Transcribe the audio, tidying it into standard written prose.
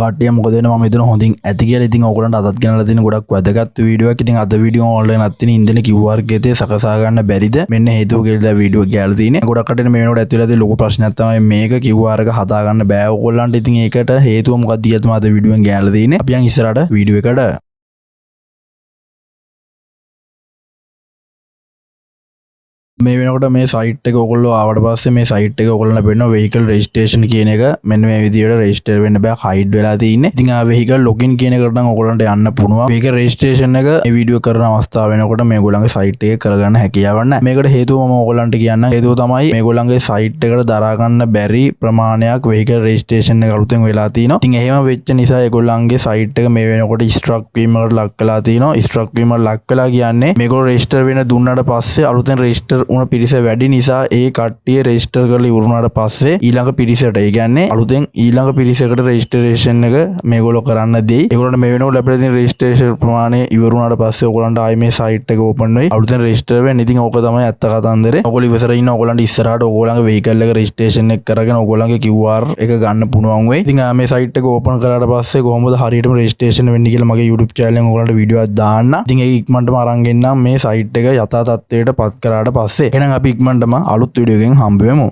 කට්ටිය මොකද වෙන්නේ මම හිතන හොඳින් ඇති කියලා. ඉතින් ඕගොල්ලන්ට අදත් ගෙනලා තියෙන ගොඩක් වැදගත් වීඩියෝ එකක්. ඉතින් අද වීඩියෝ ඔන්ලයින් අත් තියෙන ඉන්දන QR එකේ සකසා ගන්න බැරිද මෙන්න හේතුව කියලා වීඩියෝ කියලා තියෙන්නේ. ගොඩක් කට්ටියට මේ වෙනකොට ඇතුළත තියෙන ලොකු ප්‍රශ්නයක් තමයි මේක QR එක හදා ගන්න බෑ ඕගොල්ලන්ට. ඉතින් ඒකට හේතුව මොකක්ද කියලා තමයි අද වීඩියෝ එකෙන් ගෑනලා තියෙන්නේ. අපි යන් ඉස්සරහට වීඩියෝ එකට. මේ වෙනකොට මේ සයිට් එක ඔයගොල්ලෝ ආවට පස්සේ මේ සයිට් එක ඔයගොල්ලන්ට පෙන්නන vehicle registration කියන එක මෙන්න මේ විදිහට register වෙන්න බෑ hide වෙලා තියෙන්නේ. ඉතින් ආ vehicle login කියන එකට නම් ඔයගොල්ලන්ට යන්න පුළුවන්. vehicle registration එක මේ වීඩියෝ කරන අවස්ථාව වෙනකොට මේගොල්ලන්ගේ සයිට් එකේ කරගන්න හැකියාවක් නැහැ. මේකට හේතුව මම ඔයගොල්ලන්ට කියන්නම්. හේතුව තමයි මේගොල්ලන්ගේ සයිට් එකට දරා ගන්න බැරි ප්‍රමාණයක් vehicle registration එක අලුතෙන් වෙලා තියෙනවා. ඉතින් එහෙම වෙච්ච නිසා ඒගොල්ලන්ගේ සයිට් එක මේ වෙනකොට ස්ට්‍රක් වීමකට ලක් වෙලා තියෙනවා. ස්ට්‍රක් වීමකට ලක් වෙලා කියන්නේ මේගොල්ලෝ register වෙන දුන්නාට පස්සේ අලුතෙන් register උන පිරිස වැඩි නිසා ඒ කට්ටිය රෙජිස්ටර් කරලා ඉවරුනාට පස්සේ ඊළඟ පිරිසට ඒ කියන්නේ අලුතෙන් ඊළඟ පිරිසකට රෙජිස්ට්‍රේෂන් එක මේගොල්ලෝ කරන්න දෙයි. ඒගොල්ලන්ට මේ වෙනකොට ලැබෙන තියෙන රෙජිස්ට්‍රේෂන් ප්‍රමාණය ඉවරුනාට පස්සේ ඔයගොල්ලන්ට ආයි මේ සයිට් එක ඕපන් වෙයි. අලුතෙන් රෙජිස්ටර් වෙන්න. ඉතින් ඕක තමයි ඇත්ත කතන්දරේ. ඔයගොල්ලෝ ඉවසර ඉන්න ඔයගොල්ලන්ට ඉස්සරහට ඔයගොල්ලන්ගේ vehicle එක රෙජිස්ට්‍රේෂන් එක කරගෙන ඔයගොල්ලන්ගේ QR එක ගන්න පුළුවන් වෙයි. ඉතින් මේ සයිට් එක ඕපන් කරාට පස්සේ කොහොමද හරියටම රෙජිස්ට්‍රේෂන් වෙන්නේ කියලා මගේ YouTube channel එකෙන් ඔයගොල්ලන්ට වීඩියෝ එකක් දාන්න. ඉතින් ඒක ඉක්මනටම අරන් ගෙන්නම් මේ සයිට් එක යථා තත්ත්වයට පත් කරාට පස්සේ. එහෙනම් අපි ඉක්මනටම අලුත් වීඩියෝ එකෙන් හම්බ වෙමු.